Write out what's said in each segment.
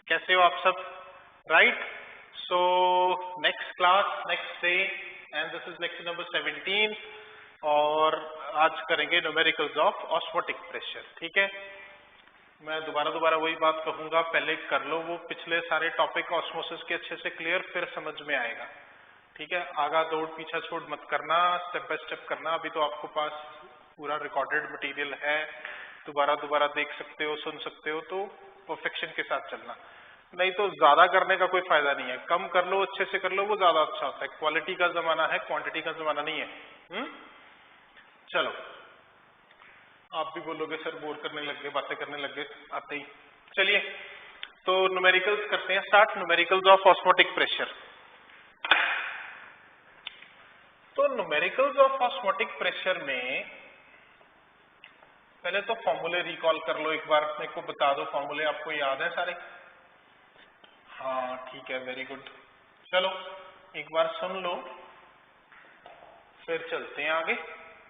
कैसे हो आप सब? Right, so next class, next day, and this is lecture number 17 और आज करेंगे न्यूमेरिकल्स ऑफ ऑस्मोटिक प्रेशर। ठीक है, मैं दोबारा वही बात कहूंगा, पहले कर लो वो पिछले सारे टॉपिक ऑस्मोसिस के अच्छे से क्लियर, फिर समझ में आएगा। ठीक है, आगा दौड़ पीछा छोड़ मत करना, स्टेप बाय स्टेप करना। अभी तो आपको पास पूरा रिकॉर्डेड मटेरियल है, दोबारा देख सकते हो, सुन सकते हो, तो परफेक्शन के साथ चलना। नहीं तो ज्यादा करने का कोई फायदा नहीं है, कम कर लो, अच्छे से कर लो, वो ज्यादा अच्छा होता है। क्वालिटी का जमाना है, क्वांटिटी का जमाना नहीं है। चलो, आप भी बोलोगे सर बोर करने लग गए, बातें करने लग गए आते ही। चलिए, तो न्यूमेरिकल्स करते हैं start. Numericals of osmotic pressure. तो न्यूमेरिकल्स ऑफ ऑस्मोटिक प्रेशर में पहले तो फॉर्मूले रिकॉल कर लो एक बार, मेरे को बता दो फॉर्मूले आपको याद है सारे? हाँ ठीक है, वेरी गुड। चलो एक बार सुन लो, फिर चलते हैं आगे,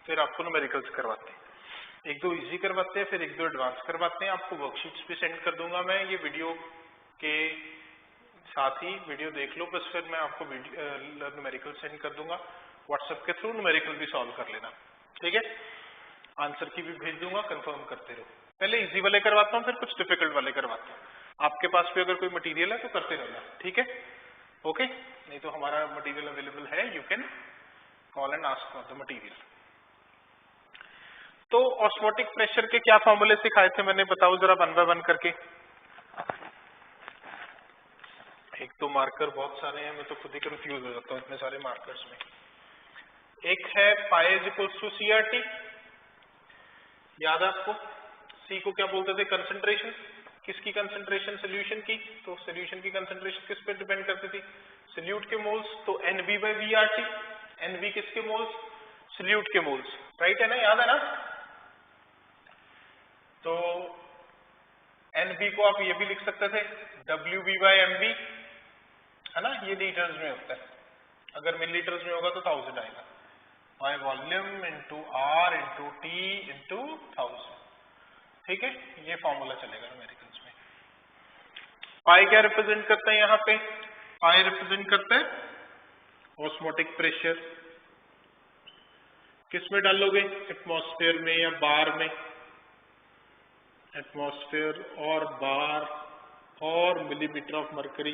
फिर आपको न्यूमेरिकल्स करवाते हैं। एक दो इजी करवाते हैं, फिर एक दो एडवांस करवाते हैं। आपको वर्कशीट्स भी सेंड कर दूंगा मैं, ये वीडियो के साथ ही वीडियो देख लो बस, फिर मैं आपको न्यूमेरिकल सेंड कर दूंगा व्हाट्सएप के थ्रू, न्यूमेरिकल भी सॉल्व कर लेना। ठीक है, आंसर की भी भेज दूंगा, कंफर्म करते रहो। पहले इजी वाले करवाता हूँ, फिर कुछ डिफिकल्ट वाले करवाता हूँ। आपके पास भी अगर कोई मटेरियल है तो करते रहना, ठीक है? ओके, नहीं तो हमारा मटेरियल अवेलेबल है, you can call and ask for the material. तो ऑस्मोटिक प्रेशर के क्या फॉर्मूले सिखाए थे मैंने, बताओ जरा वन बाय वन करके। एक तो मार्कर बहुत सारे हैं, मैं तो खुद ही कंफ्यूज हो जाता हूँ इतने सारे मार्कर्स में। एक है pi is equals to CRT, याद है आपको? सी को क्या बोलते थे? कंसंट्रेशन। किसकी कंसंट्रेशन? सोल्यूशन की। तो सोल्यूशन की कंसंट्रेशन किस पे डिपेंड करती थी? सोल्यूट के मोल्स। तो एनबी बाई वीआरटी। एनबी किसके मोल्स? सोल्यूट के मोल्स। राइट है ना, याद है ना? तो एनबी को आप ये भी लिख सकते थे W B by M B, है ना? ये लीटर्स में होता है, अगर मिलीलीटर्स में होगा तो 1000 आएगा। By volume into R into T into 1000। ठीक है, ये फॉर्मूला चलेगा न्यूमेरिकल्स में। पाई क्या रिप्रेजेंट करता है यहाँ पे? पाई रिप्रेजेंट करता है ऑस्मोटिक प्रेशर। किस में डालोगे? एटमॉस्फेयर में या बार में? एटमॉस्फेयर और बार और मिलीमीटर ऑफ मरकरी,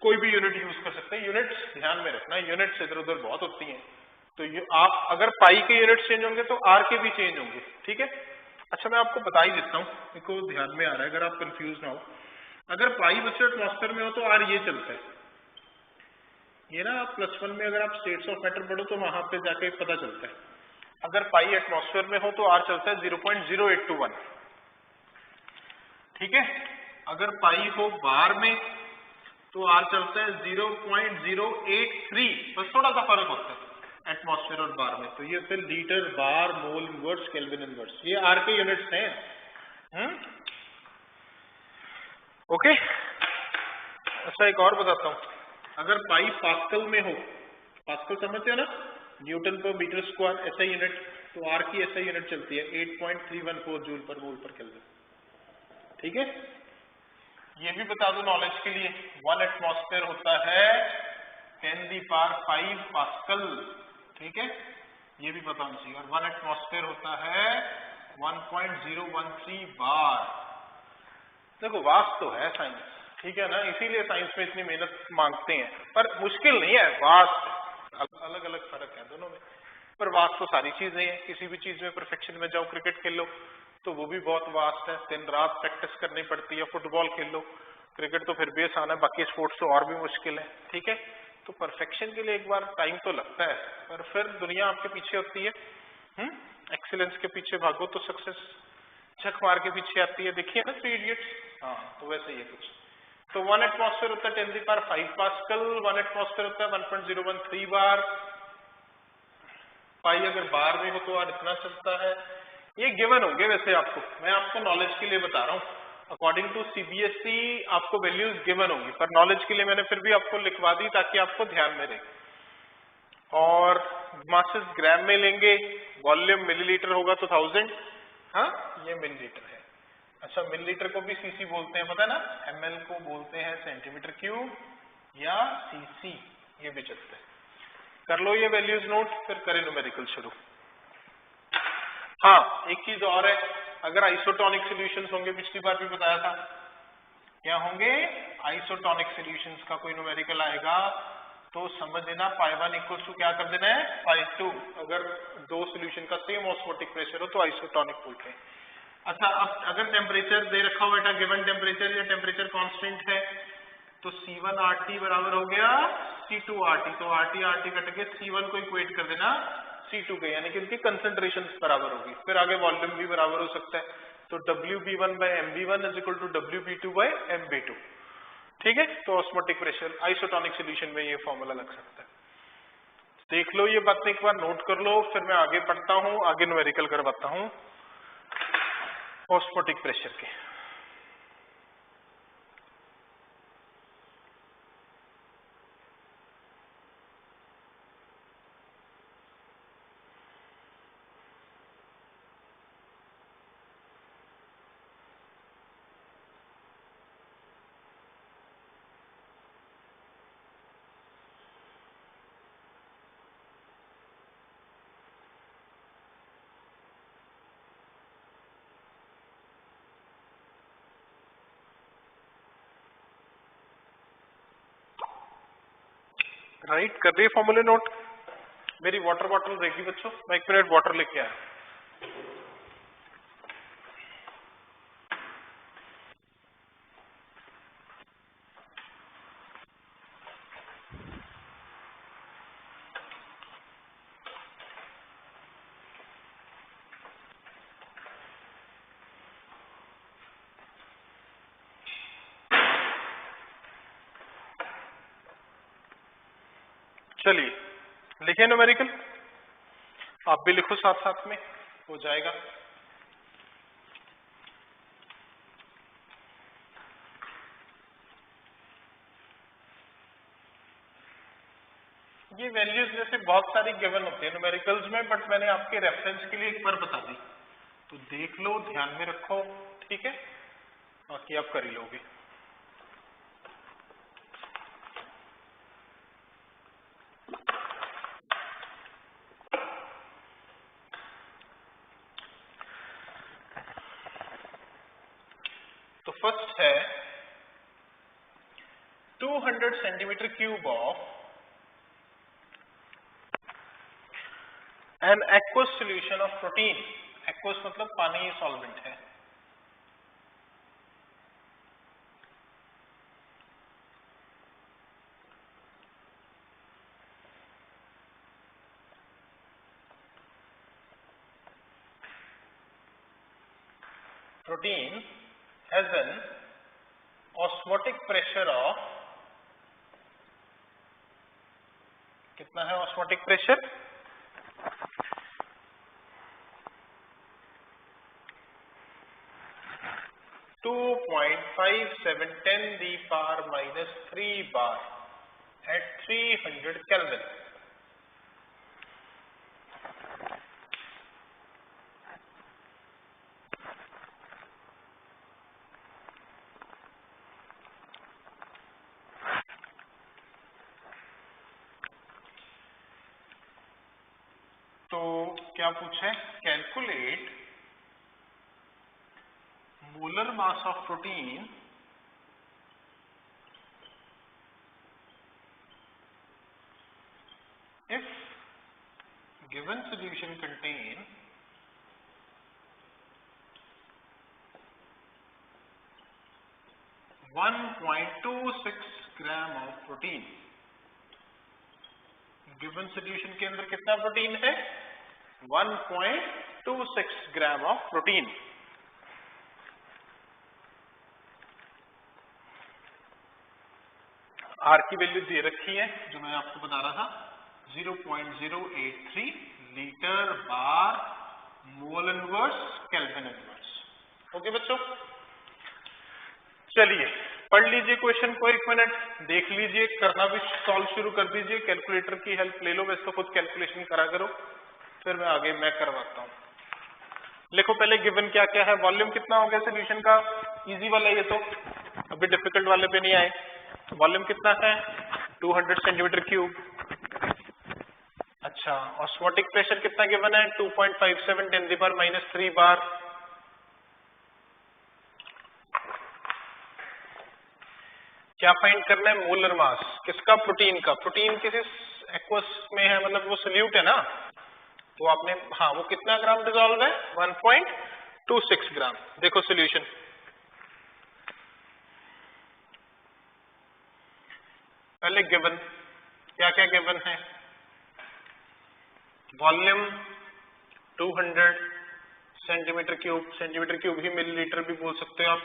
कोई भी यूनिट यूज कर सकते हैं। यूनिट्स ध्यान में रखना, यूनिट्स इधर उधर बहुत होती हैं, तो ये आप अगर पाई के यूनिट्स चेंज होंगे तो आर के भी चेंज होंगे। ठीक है, अच्छा मैं आपको बता ही देता हूँ, देखो ध्यान में आ रहा है अगर आप कंफ्यूज ना हो। अगर पाई बच्चे एटमॉस्फेयर में हो तो आर ये चलता है, ये ना आप +1 में अगर आप स्टेट्स ऑफ मैटर पढ़ो तो वहां पे जाके पता चलता है। अगर पाई एटमॉस्फेयर में हो तो आर चलता है 0.0821। ठीक है, अगर पाई हो बार में तो आर चलता है 0.083, बस थोड़ा सा फर्क होता है एटमॉस्फेयर और बार में। तो ये फिर litre bar mole inverse kelvin inverse, ये आर के यूनिट्स हैं। ओके, अच्छा एक और बताता हूं, अगर पाई पास्कल में हो, पास्कल समझते हो ना, न्यूटन पर मीटर स्क्वायर ऐसा यूनिट, तो आर की ऐसा यूनिट चलती है 8.314 जूल पर मोल पर केल्विन। ठीक है, ये भी बता दो नॉलेज के लिए, 1 एटमॉस्फेयर होता है 10⁵ पास्कल। ठीक है, ये भी पता होना चाहिए। और 1 एटमॉस्फेयर होता है 1.013 बार। देखो वास्ट तो है साइंस, ठीक है ना, इसीलिए साइंस में इतनी मेहनत मांगते हैं, पर मुश्किल नहीं है, वास्ट। अलग अलग फर्क है दोनों में, पर वास्ट तो सारी चीजें हैं। किसी भी चीज में परफेक्शन में जाओ, क्रिकेट खेल लो तो वो भी बहुत वास्ट है, दिन रात प्रैक्टिस करनी पड़ती है। फुटबॉल खेल लो, क्रिकेट तो फिर भी आसान है, बाकी स्पोर्ट्स तो और भी मुश्किल है। ठीक है, तो परफेक्शन के लिए एक बार टाइम तो लगता है, पर फिर दुनिया आपके पीछे होती है। एक्सीलेंस के पीछे भागो तो सक्सेस झक मार के पीछे आती है। देखिए ना 3 इडियट्स, हाँ तो वैसे ही है कुछ। तो 1 एटमॉस्फेयर होता है 10⁵ पास्कल, 1 एटमॉस्फेयर होता है 1.013 बार। पाई अगर बार में हो तो आर इतना चलता है। ये गिवन होंगे वैसे आपको, मैं आपको नॉलेज के लिए बता रहा हूँ, अकॉर्डिंग टू सीबीएसई आपको वैल्यूज गिवन होंगी, पर नॉलेज के लिए मैंने फिर भी आपको लिखवा दी ताकि आपको ध्यान में रहे। और मासेस ग्राम में लेंगे, वॉल्यूम मिलीलीटर होगा तो 1000, हाँ ये मिलीलीटर है। अच्छा, मिलीलीटर को भी सीसी बोलते हैं, पता है ना, एमएल को बोलते हैं सेंटीमीटर क्यूब या सीसी, ये भी चलते हैं। कर लो ये वैल्यूज नोट, फिर करें न्यूमेरिकल शुरू। हाँ, एक चीज और है, अगर आइसोटोनिक सॉल्यूशंस होंगे, पिछली बार भी बताया था, क्या होंगे, आइसोटोनिक सॉल्यूशंस का कोई न्यूमेरिकल आएगा तो समझ लेना पाई1 इक्वल टू क्या कर देना है, पाई2। अगर दो सॉल्यूशन का सेम ऑस्मोटिक प्रेशर हो तो आइसोटोनिक बोलते हैं। अच्छा, अब अगर टेम्परेचर दे रखा हुआ बेटा, गिवन टेम्परेचर या टेम्परेचर कांस्टेंट है, तो C1 RT बराबर हो गया C2 RT, तो RT RT कट के C1 को इक्वेट कर देना C2 के, यानी कि उनकी कंसंट्रेशन बराबर होगी। फिर आगे वॉल्यूम भी बराबर हो सकता है, तो WB1 by MB1 is equal to WB2 by MB2। ठीक है, तो ऑस्मोटिक प्रेशर आइसोटोनिक सॉल्यूशन में ये फॉर्मूला लग सकता है। देख लो ये बात एक बार नोट कर लो, फिर मैं आगे पढ़ता हूं, आगे न्यूमेरिकल करवाता हूं ऑस्मोटिक प्रेशर के। राइट, कर रही है फॉर्मूले नोट। मेरी वाटर बॉटल रहेगी बच्चों, मैं 1 मिनट वाटर लेके आया। चलिए लिखे न्यूमेरिकल, आप भी लिखो साथ साथ में, हो जाएगा। ये वैल्यूज जैसे बहुत सारी गिवन होती है न्यूमेरिकल्स में, बट मैंने आपके रेफरेंस के लिए एक बार बता दी, तो देख लो, ध्यान में रखो, ठीक है, बाकी आप कर ही लोगे। तो फर्स्ट है 200 centimetre cube of an aqueous solution of protein. Aqueous मतलब पानी सॉल्वेंट है। Protein has an osmotic pressure of, कितना है osmotic pressure, 2.5710⁻³ bar at 300 Kelvin। तो क्या पूछे, calculate molar mass of protein if given solution contain 1.26 gram of protein. Given solution के अंदर कितना प्रोटीन है, 1.26 ग्राम ऑफ प्रोटीन। आर की वैल्यू दे रखी है, जो मैं आपको बता रहा था, 0.083 litre bar mole inverse kelvin inverse. Okay बच्चों, चलिए पढ़ लीजिए क्वेश्चन को, 1 मिनट देख लीजिए, करना भी सॉल्व शुरू कर दीजिए, कैलकुलेटर की हेल्प ले लो, वैसे तो खुद कैलकुलेशन करा करो, फिर मैं आगे मैं करवाता हूं। लिखो पहले गिवन क्या क्या है। वॉल्यूम कितना हो गया सोल्यूशन का, इजी वाला ये तो, अभी डिफिकल्ट वाले पे नहीं आए। वॉल्यूम कितना है 200 सेंटीमीटर क्यूब। अच्छा, ऑस्मोटिक प्रेशर कितना गिवन है 2.57 10⁻³ बार। क्या फाइंड करना है, मोलर मास किसका, प्रोटीन का। प्रोटीन किसी एक्वस में है, मतलब वो सोल्यूट है ना, तो आपने, हाँ वो कितना ग्राम डिसॉल्व है 1.26 ग्राम। देखो सोल्यूशन, पहले गिवन क्या क्या गिवन है, volume 200 centimetre cube, centimetre cube ही मिलीलीटर भी बोल सकते हो आप।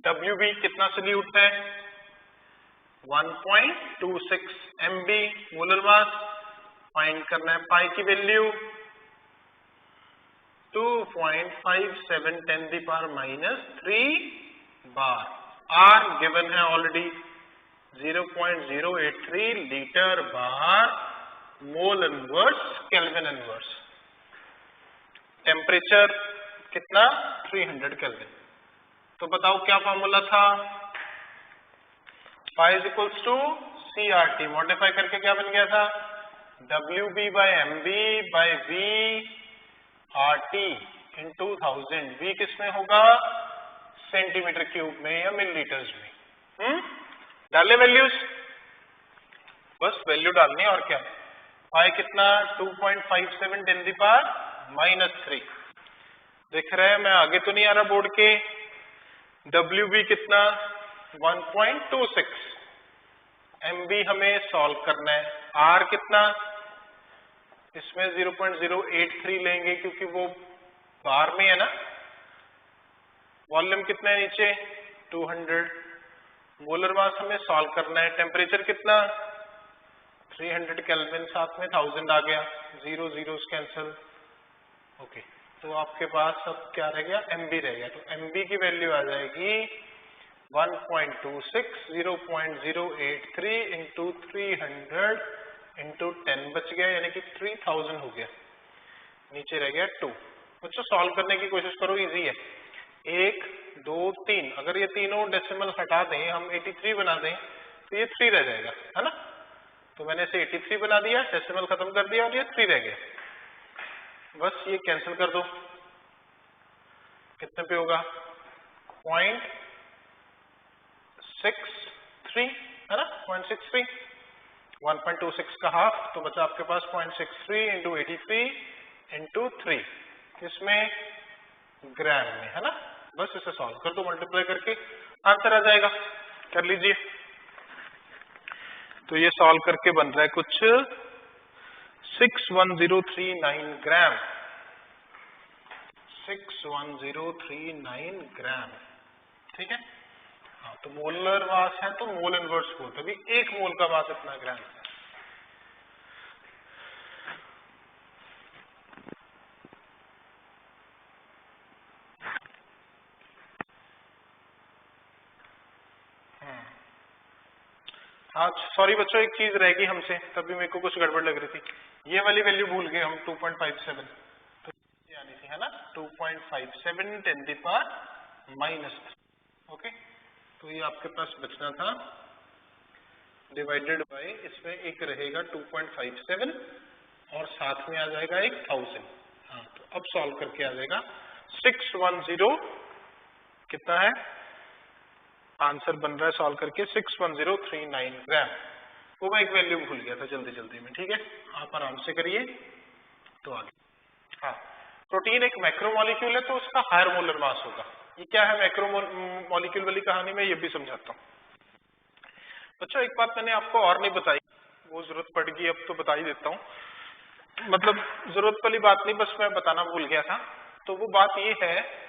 WB कितना सोल्यूट है 1.26 MB मोलर मास। फाइंड करना है पाई की वैल्यू 2.57 10⁻³ बार। आर गिवन है already 0.083 litre bar mole inverse kelvin inverse. Temperature कितना 300 केल्विन। तो बताओ क्या फॉर्मूला था, pi is equals to CRT, modify करके क्या बन गया था WB/MB/V RT इंटू 1000। V किसमें होगा, सेंटीमीटर क्यूब में या मिलीलीटर्स में। डाले वैल्यूज, बस वैल्यू डालनी है और क्या। पाई कितना 2.57 10⁻³ दिख रहा है, मैं आगे तो नहीं आ रहा बोर्ड के। WB कितना 1.26 MB हमें सॉल्व करना है। R कितना, इसमें 0.083 लेंगे क्योंकि वो बार में है ना। वॉल्यूम कितना है नीचे 200, मोलर मास हमें सॉल्व करना है। टेम्परेचर कितना 300 केल्विन, साथ में 1000 आ गया, जीरो जीरोस कैंसिल। ओके, तो आपके पास अब क्या रह गया, MB रह गया। तो MB की वैल्यू आ जाएगी 1.26 0.083 इंटू 300 इंटू 10 बच गया, यानी कि 3000 हो गया। नीचे रह गया 2। बच्चों सॉल्व करने की कोशिश करो, इजी है। 1 2 3, अगर ये तीनों डेसिमल हटा दें, हम 83 बना दें तो ये 3 रह जाएगा, है ना। तो मैंने इसे 83 बना दिया, डेसिमल खत्म कर दिया और ये 3 रह गया। बस ये कैंसिल कर दो, कितने पे होगा 0.63, है ना, 0.63। 1.26 का हाफ, तो बचा आपके पास 0.63 इंटू 83 इंटू 3, इसमें ग्राम में, है ना। बस इसे सॉल्व कर दो मल्टीप्लाई करके, आंसर आ जाएगा। कर लीजिए। तो ये सॉल्व करके बन रहा है कुछ 61039 ग्राम, 61039 ग्राम, ठीक है। हाँ, तो मोलर मास है तो मोल इनवर्स बोलते हैं, अभी 1 मोल का मास इतना ग्राम है। हाँ सॉरी बच्चों, एक चीज रहेगी हमसे, तभी मेरे को कुछ गड़बड़ लग रही थी। ये वाली वैल्यू भूल गए हम 2.57, तो ये आनी थी, है ना, 2.57 10⁻⁻3। ओके, तो ये आपके पास बचना था डिवाइडेड बाय, इसमें एक रहेगा 2.57 और साथ में आ जाएगा एक 1000। हाँ, तो अब सॉल्व करके आ जाएगा 610, कितना है आंसर बन रहा है सॉल्व करके 61039 ग्राम। वो मैं एक वैल्यू भूल गया था जल्दी जल्दी में, ठीक है, आप आराम से करिए। तो आगे, हाँ, प्रोटीन एक मैक्रोमोलिक्यूल है तो उसका हायर मोलर मास होगा। ये क्या है मैक्रोमोलिक्यूल वाली कहानी, में ये भी समझाता हूँ। बच्चों एक बात मैंने आपको और नहीं बताई, वो जरूरत पड़ गई अब तो बता ही देता हूँ। मतलब जरूरत वाली बात नहीं, बस मैं बताना भूल गया था। तो वो बात ये है,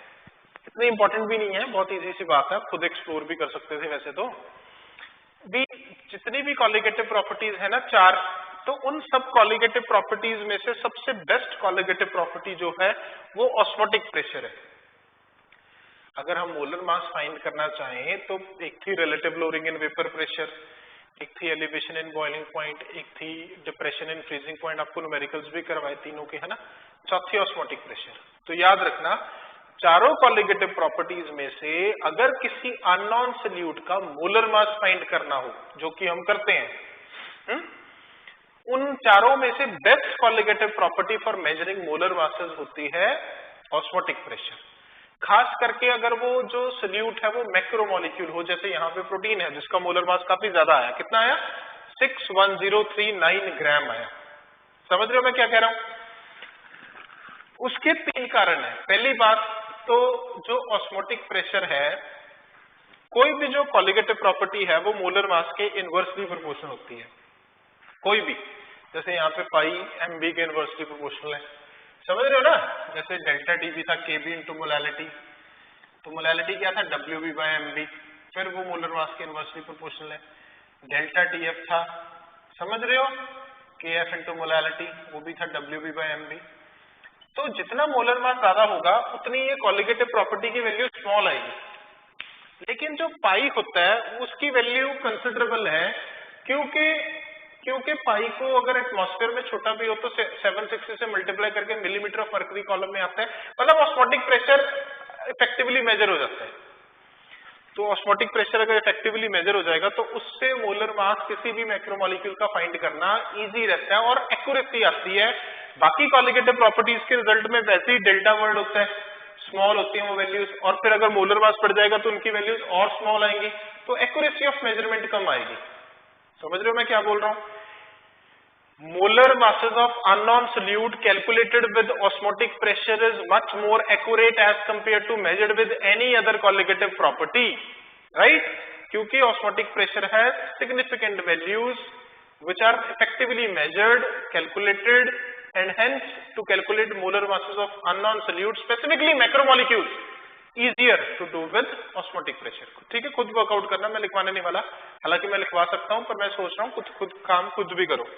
इतनी इंपॉर्टेंट भी नहीं है, बहुत इजी सी बात है, खुद एक्सप्लोर भी कर सकते थे वैसे तो भी। जितनी भी कॉलिगेटिव प्रॉपर्टीज है ना 4, तो उन सब कॉलिगेटिव प्रॉपर्टीज में से सबसे बेस्ट कॉलिगेटिव प्रॉपर्टी जो है वो ऑस्मोटिक प्रेशर है। अगर हम मोलर मास फाइंड करना चाहें तो एक थी relative lowering in vapour pressure, एक थी एलिवेशन इन बॉइलिंग पॉइंट, एक थी डिप्रेशन इन फ्रीजिंग पॉइंट, आपको न्यूमेरिकल्स भी करवाए तीनों के, है ना। चौथी ऑस्मोटिक प्रेशर। तो याद रखना चारों कॉलिगेटिव प्रॉपर्टीज में से अगर किसी अननोन सॉल्यूट का मोलर मास फाइंड करना हो, जो कि हम करते हैं, उन चारों में से best colligative property for measuring molar masses होती है ऑस्मोटिक प्रेशर। खास करके अगर वो जो सॉल्यूट है वो मैक्रोमोलिक्यूल हो, जैसे यहाँ पे प्रोटीन है जिसका मोलर मास काफी ज्यादा आया, कितना आया 61039 ग्राम आया। समझ रहे हो मैं क्या कह रहा हूं? उसके तीन कारण है। पहली बात तो जो ऑस्मोटिक प्रेशर है, कोई भी जो कॉलिगेटिव प्रॉपर्टी है वो मोलर मास के इनवर्सली प्रोपोर्शनल होती है, कोई भी। जैसे यहाँ पे पाई एमबी के इनवर्सली प्रोपोर्शनल है, समझ रहे हो ना। जैसे डेल्टा टी भी था केबी इंटू मोलैलिटी, तो मोलैलिटी क्या था W B by M B, फिर वो मोलर मास के इनवर्सली प्रोपोर्शनल है। डेल्टा टी एफ था, समझ रहे हो, के एफ इंटू मोलैलिटी, वो भी था W B by M B. तो जितना मोलर मास ज्यादा होगा उतनी ये कॉलिगेटिव प्रॉपर्टी की वैल्यू स्मॉल आएगी। लेकिन जो पाई होता है उसकी वैल्यू कंसिडरेबल है, क्योंकि पाई को अगर एटमॉस्फेयर में छोटा भी हो तो 760 से मल्टीप्लाई करके मिलीमीटर ऑफ मर्करी कॉलम में आता है, मतलब ऑस्मोटिक प्रेशर इफेक्टिवली मेजर हो जाता है। तो ऑस्मोटिक प्रेशर अगर इफेक्टिवली मेजर हो जाएगा तो उससे मोलर मास किसी भी मैक्रोमोलिक्यूल का फाइंड करना इजी रहता है और एक्यूरेसी आती है। बाकी कॉलिगेटिव प्रॉपर्टीज के रिजल्ट में वैसे ही डेल्टा वर्ड होता है, स्मॉल होती है वो वैल्यूज, और फिर अगर मोलर मास बढ़ जाएगा तो उनकी वैल्यूज और स्मॉल आएंगी, तो एक्यूरेसी ऑफ मेजरमेंट कम आएगी। समझ रहे हो मैं क्या बोल रहा हूं? Molar masses of unknown solute calculated with osmotic pressure is much more accurate as compared to measured with any other colligative property, right? क्योंकि osmotic pressure has significant values which are effectively measured, calculated, and hence to calculate molar masses of unknown solute, specifically macromolecules, easier to do with osmotic pressure. ठीक है, खुद workout करना, मैं लिखवाने नहीं वाला, हालांकि मैं लिखवा सकता हूं, पर मैं सोच रहा हूं खुद काम खुद भी करो।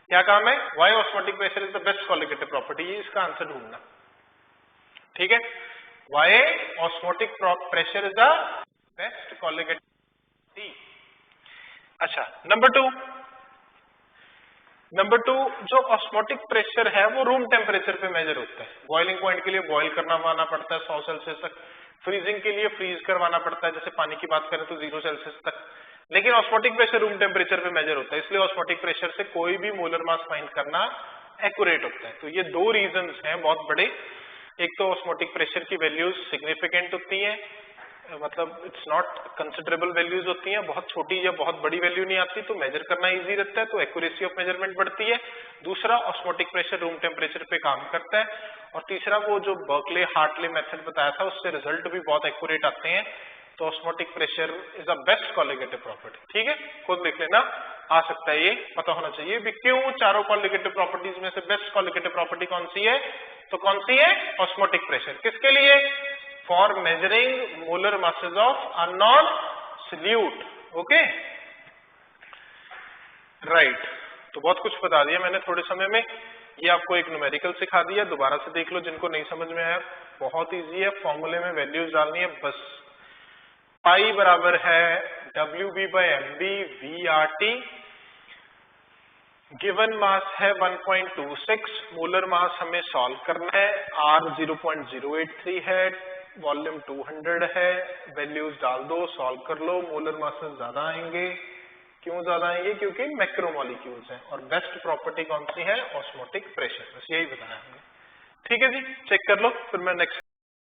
क्या काम है? Why osmotic pressure is the best colligative property, इसका आंसर ढूंढना। ठीक है, why osmotic pressure is the best colligative. अच्छा, नंबर टू जो ऑस्मोटिक प्रेशर है वो रूम टेम्परेचर पे मेजर होता है। बॉइलिंग पॉइंट के लिए बॉइल करवाना पड़ता है 100 सेल्सियस तक, फ्रीजिंग के लिए फ्रीज करवाना पड़ता है, जैसे पानी की बात करें तो 0 सेल्सियस तक, लेकिन ऑस्मोटिक प्रेशर रूम टेम्परेचर पे मेजर होता है। इसलिए ऑस्मोटिक प्रेशर से कोई भी मोलर मास फाइंड करना एक्यूरेट होता है। तो ये दो रीजंस हैं बहुत बड़े। एक तो ऑस्मोटिक प्रेशर की वैल्यूज सिग्निफिकेंट होती हैं, मतलब इट्स नॉट कंसिडरेबल वैल्यूज होती हैं, बहुत छोटी या बहुत बड़ी वैल्यू नहीं आती, तो मेजर करना इजी रहता है, तो एक्यूरेसी ऑफ मेजरमेंट बढ़ती है। दूसरा, ऑस्मोटिक प्रेशर रूम टेम्परेचर पे काम करता है। और तीसरा, वो जो बर्कले हार्टले मेथड बताया था उससे रिजल्ट भी बहुत एक्यूरेट आते हैं। तो osmotic pressure is the best colligative property. ठीक है, खुद लिख लेना, आ सकता है, ये पता होना चाहिए भी क्यों चारों कॉलिगेटिव प्रॉपर्टीज में से बेस्ट कॉलिगेटिव प्रॉपर्टी कौन सी है। तो कौन सी है? Osmotic pressure. किसके लिए? For measuring molar masses of unknown solute. Okay, right. तो बहुत कुछ बता दिया मैंने थोड़े समय में। ये आपको एक न्यूमेरिकल सिखा दिया, दोबारा से देख लो जिनको नहीं समझ में आया। बहुत इजी है, फॉर्मूले में वैल्यूज डालनी है बस। पाई बराबर है W B by M B V R T, given mass है 1.26, मोलर मास हमें सॉल्व करना है, आर 0.083 है, वॉल्यूम 200 है, वैल्यूज डाल दो, सॉल्व कर लो। मोलर मासेस ज्यादा आएंगे, क्यों ज्यादा आएंगे? क्योंकि मैक्रोमोलिक्यूल्स हैं। और बेस्ट प्रॉपर्टी कौन सी है? Osmotic pressure. बस यही बताया हमने। ठीक है जी, चेक कर लो, फिर मैं नेक्स्ट